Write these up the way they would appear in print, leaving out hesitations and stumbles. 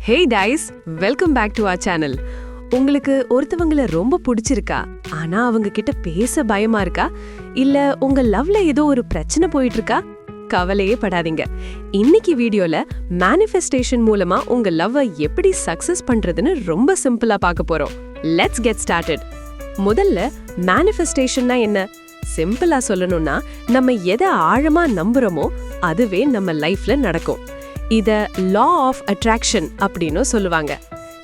Hey guys, welcome back to our channel. உங்களுக்கு ஒருத்தவங்கள ரொம்ப பிடிச்சிருக்கா, ஆனா அவங்க கிட்ட பேச பயமா இருக்கா? இல்ல உங்க லவ்ல ஏதோ ஒரு பிரச்சனை போயிட்டு இருக்கா? கவலையே படாதீங்க. இன்னைக்கு வீடியோல மேனிஃபெஸ்டேஷன் மூலமா உங்க லவ்வை எப்படி சக்சஸ் பண்றதுன்னு ரொம்ப சிம்பிளா பார்க்க போறோம். Let's get started. முதல்ல மேனிஃபெஸ்டேஷன்னா என்ன? சிம்பிளா சொல்லணும்னா, நம்ம எதை ஆழமா நம்புறோமோ அதுவே நம்ம லைஃப்ல நடக்கும். இத லா ஆஃப் அட்ராக்ஷன் அப்படின்னு சொல்லுவாங்க.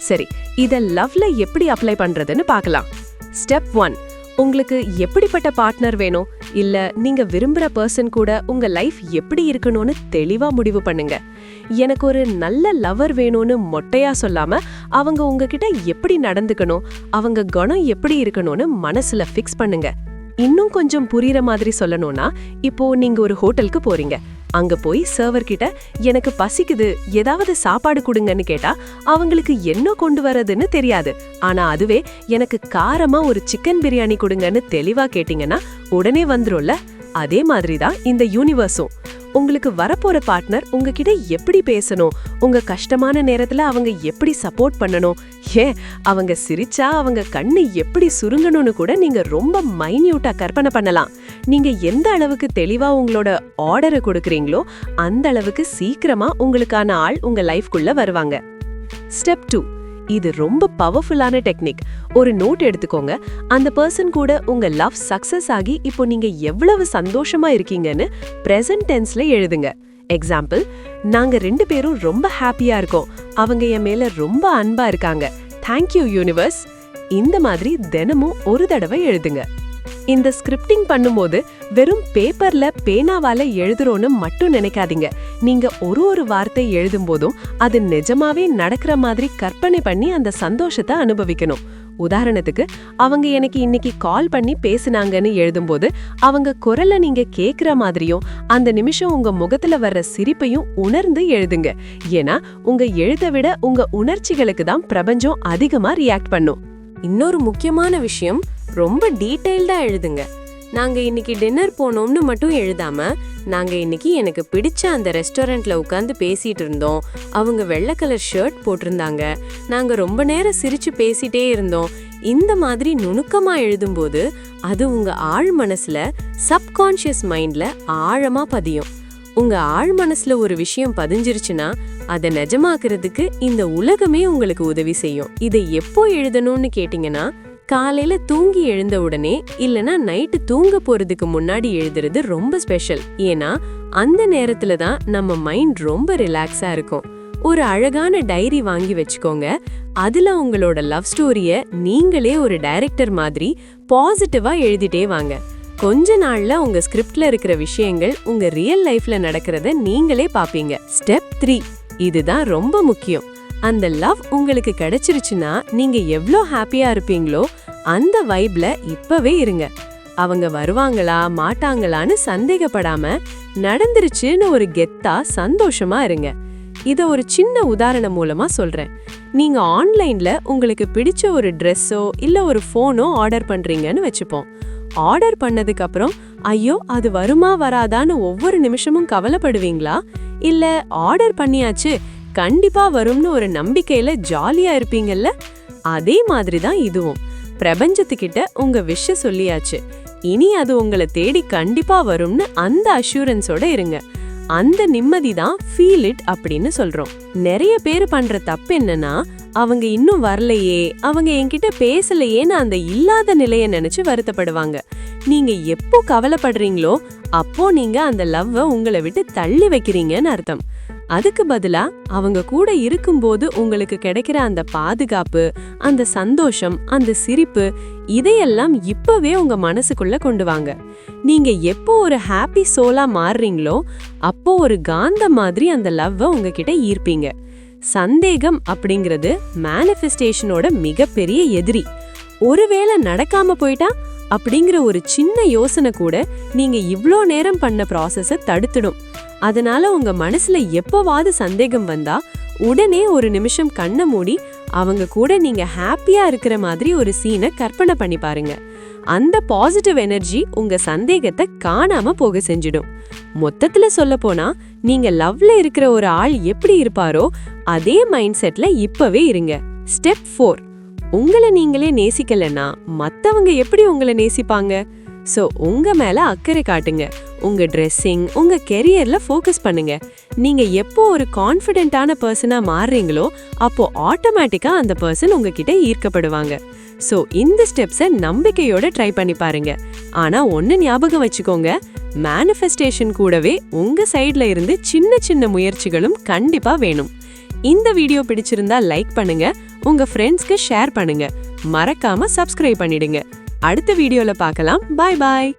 சரி, இத லவ்ல எப்படி அப்ளை பண்றதுன்னு பார்க்கலாம். ஸ்டெப் 1, உங்களுக்கு எப்படிப்பட்ட பார்ட்னர் வேணும், இல்ல நீங்க விரும்புற பர்சன் கூட உங்க லைஃப் எப்படி இருக்கணும்னு தெளிவா முடிவு பண்ணுங்க. எனக்கு ஒரு நல்ல லவர் வேணும்னு மொட்டையா சொல்லாம, அவங்க உங்ககிட்ட எப்படி நடந்துக்கணும், அவங்க குணம் எப்படி இருக்கணும்னு மனசுல ஃபிக்ஸ் பண்ணுங்க. இன்னும் கொஞ்சம் புரியுற மாதிரி சொல்லணும்னா, இப்போ நீங்க ஒரு ஹோட்டலுக்கு போறீங்க. அங்க போய் சர்வர் கிட்ட எனக்கு பசிக்குது, ஏதாவது சாப்பாடு கொடுங்கன்னு கேட்டா அவங்களுக்கு என்ன கொண்டு வரதுன்னு தெரியாது. ஆனா அதுவே எனக்கு காரமா ஒரு சிக்கன் பிரியாணி கொடுங்கன்னு தெளிவா கேட்டீங்கன்னா உடனே வந்துரும்ல. அதே மாதிரிதான் இந்த யூனிவர்ஸும். உங்களுக்கு வரப்போற பார்ட்னர் உங்ககிட்ட எப்படி பேசணும், உங்க கஷ்டமான நேரத்துல அவங்க எப்படி சப்போர்ட் பண்ணணும், ஏன் அவங்க சிரிச்சா அவங்க கண்ணு எப்படி சுருங்கணும்னு கூட நீங்க ரொம்ப மைன்யூட்டா கற்பனை பண்ணலாம். நீங்க எந்த அளவுக்கு தெளிவா உங்களோட ஆர்டரை கொடுக்கறீங்களோ அந்த அளவுக்கு சீக்கிரமா உங்களுக்கான ஆள் உங்க லைஃப்குள்ள வருவாங்க. ஸ்டெப் 2, இது ரொம்ப பவர்ஃபுல்லான டெக்னிக். ஒரு நோட் எடுத்துக்கோங்க. அந்த பர்சன் கூட உங்க லவ் சக்சஸ் ஆகி இப்போ நீங்க எவ்வளவு சந்தோஷமா இருக்கீங்கன்னு பிரசன்ட் டென்ஸ்ல எழுதுங்க. எக்ஸாம்பிள், நாங்க 2 பேரும் ரொம்ப ஹாப்பியா இருக்கோம், அவங்க என் மேல ரொம்ப அன்பா இருக்காங்க, தேங்க்யூ யூனிவர்ஸ். இந்த மாதிரி தினமும் ஒரு தடவை எழுதுங்க. இந்த ஸ்கிரிப்டிங் பண்ணும்போது வெறும் பேப்பர்ல பேனாவால எழுதுறோன்னு மட்டும் நினைக்காதீங்க. நீங்க ஒரு வார்த்தை எழுதும் போதும் அது நிஜமாவே நடக்கிற மாதிரி கற்பனை பண்ணி அந்த சந்தோஷத்தை அனுபவிக்கணும். உதாரணத்துக்கு, அவங்க எனக்கு இன்னைக்கு கால் பண்ணி பேசினாங்கன்னு எழுதும்போது அவங்க குரலை நீங்க கேக்குற மாதிரியும் அந்த நிமிஷம் உங்க முகத்துல வர்ற சிரிப்பையும் உணர்ந்து எழுதுங்க. ஏன்னா உங்க எழுத விட உங்க உணர்ச்சிகளுக்கு தான் பிரபஞ்சம் அதிகமா ரியாக்ட் பண்ணும். இன்னொரு முக்கியமான விஷயம், ரொம்ப டீடைல்டா எழுதுங்க. நாங்க இன்னைக்கு டின்னர் போனோம்னு மட்டும் எழுதாம, நாங்க இன்னைக்கு எனக்கு பிடிச்ச அந்த ரெஸ்டாரண்ட்ல உட்காந்து பேசிட்டு இருந்தோம், அவங்க வெள்ளை கலர் ஷர்ட் போட்டிருந்தாங்க, நாங்க ரொம்ப நேரம் சிரிச்சு பேசிட்டே இருந்தோம், இந்த மாதிரி நுணுக்கமா எழுதும்போது அது உங்க ஆழ் மனசுல, சப்கான்ஷியஸ் மைண்ட்ல ஆழமா பதியும். உங்க ஆழ் மனசுல ஒரு விஷயம் பதிஞ்சிருச்சுன்னா அதை நிஜமாக்குறதுக்கு இந்த உலகமே உங்களுக்கு உதவி செய்யும். இதை எப்போ எழுதணும்னு கேட்டீங்கன்னா, காலையில தூங்கி எழுந்த உடனே இல்லனா நைட்டு தூங்க போறதுக்கு முன்னாடி எழுதுறது ரொம்ப ஸ்பெஷல். ஏன்னா அந்த நேரத்துல தான் நம்ம மைண்ட் ரொம்ப ரிலாக்ஸா இருக்கும். ஒரு அழகான டைரி வாங்கி வச்சுக்கோங்க. அதுல உங்களோட லவ் ஸ்டோரிய நீங்களே ஒரு டைரக்டர் மாதிரி பாசிட்டிவா எழுதிட்டே வாங்க. கொஞ்ச நாள்ல உங்க ஸ்கிரிப்ட்ல இருக்கிற விஷயங்கள் உங்க ரியல் லைஃப்ல நடக்கிறத நீங்களே பாப்பீங்க. ஸ்டெப் 3, இதுதான் ரொம்ப முக்கியம். அந்த லவ் உங்களுக்கு கிடைச்சிருச்சுன்னா நீங்க எவ்ளோ ஹாப்பியா இருப்பீங்களோ அந்த வைப்ல இப்பவே இருங்க. அவங்க வருவாங்களா மாட்டாங்களான்னு சந்தேகப்படாம நடந்துருச்சுன்னு ஒரு கெத்தா சந்தோஷமா இருங்க. இத ஒரு சின்ன உதாரணம் மூலமா சொல்றேன். நீங்க ஆன்லைன்ல உங்களுக்கு பிடிச்ச ஒரு ட்ரெஸ்ஸோ இல்ல ஒரு போனோ ஆர்டர் பண்றீங்கன்னு வச்சுப்போம். ஆர்டர் பண்ணதுக்கு அப்புறம் ஐயோ அது வருமா வராதான்னு ஒவ்வொரு நிமிஷமும் கவலைப்படுவீங்களா? இல்ல ஆர்டர் பண்ணியாச்சு கண்டிப்பா வரும்னு ஒரு நம்பிக்கையில ஜாலியா இருப்பீங்கல்ல? அதே மாதிரிதான் இதுவும். பிரபஞ்சத்துக்கிட்ட உங்க விஷ் சொல்லியாச்சு, இனி அது உங்களை தேடி கண்டிப்பா வரும்னு அந்த அஷூரன்ஸோட இருங்க. அந்த நிம்மதி தான் ஃபீல் இட் அப்படின்னு சொல்றோம். நிறைய பேர் பண்ற தப்பு என்னன்னா, அவங்க இன்னும் வரலையே, அவங்க என்கிட்ட பேசலையேன்னு அந்த இல்லாத நிலையை நினைச்சு வருத்தப்படுவாங்க. நீங்க எப்போ கவலைப்படுறீங்களோ அப்போ நீங்க அந்த லவ்வை உங்களை விட்டு தள்ளி வைக்கிறீங்கன்னு அர்த்தம். அதுக்கு பதிலா அவங்க கூட இருக்கும்போது உங்களுக்கு கிடைக்கிற அந்த பாதுகாப்பு, அந்த சந்தோஷம், அந்த சிரிப்பு, இதையெல்லாம் இப்பவே உங்க மனசுக்குள்ள கொண்டு வாங்க. நீங்க எப்போ ஒரு ஹாப்பி சோலா மாறுறீங்களோ அப்போ ஒரு காந்த மாதிரி அந்த லவ்வை உங்ககிட்ட ஈர்ப்பீங்க. சந்தேகம் அப்படிங்கிறது மேனிஃபெஸ்டேஷனோட மிகப்பெரிய எதிரி. ஒருவேளை நடக்காம போயிட்டா அப்படிங்கிற ஒரு சின்ன யோசனை கூட நீங்க இவ்ளோ நேரம் பண்ண ப்ராசஸை தடுத்துடும். அதனால உங்க மனசுல எப்பவாவது சந்தேகம் வந்தா உடனே ஒரு நிமிஷம் கண்ணை மூடி அவங்க கூட நீங்க ஹாப்பியா இருக்கிற மாதிரி ஒரு சீனை கற்பனை பண்ணி பாருங்க. அந்த பாசிட்டிவ் எனர்ஜி உங்க சந்தேகத்தை காணாம போக செஞ்சிடும். மொத்தத்துல சொல்லப்போனா, நீங்க லவ்ல இருக்கிற ஒரு ஆள் எப்படி இருப்பாரோ அதே மைண்ட் செட்ல இப்பவே இருங்க. ஸ்டெப் 4, உங்களை நீங்களே நேசிக்கலன்னா மத்தவங்க எப்படி உங்களை நேசிப்பாங்க? சோ உங்க மேல அக்கறை காட்டுங்க. உங்க ட்ரெஸ்ஸிங், உங்க கெரியர்ல ஃபோக்கஸ் பண்ணுங்க. நீங்க எப்போ ஒரு கான்ஃபிடென்ட்டான பர்சனா மாறுறீங்களோ அப்போ ஆட்டோமேட்டிக்கா அந்த பர்சன் உங்ககிட்ட ஈர்க்கப்படுவாங்க. சோ இந்த ஸ்டெப்ஸை நம்பிக்கையோட ட்ரை பண்ணி பாருங்க. ஆனா ஒன்னு ஞாபகம் வச்சுக்கோங்க, மேனிஃபெஸ்டேஷன் கூடவே உங்க சைடுல இருந்து சின்ன சின்ன முயற்சிகளும் கண்டிப்பா வேணும். இந்த வீடியோ பிடிச்சிருந்தா லைக் பண்ணுங்க, உங்க ஃப்ரெண்ட்ஸ்க்கு ஷேர் பண்ணுங்க, மறக்காம சப்ஸ்கிரைப் பண்ணிடுங்க. அடுத்த வீடியோல பார்க்கலாம். பாய் பாய்.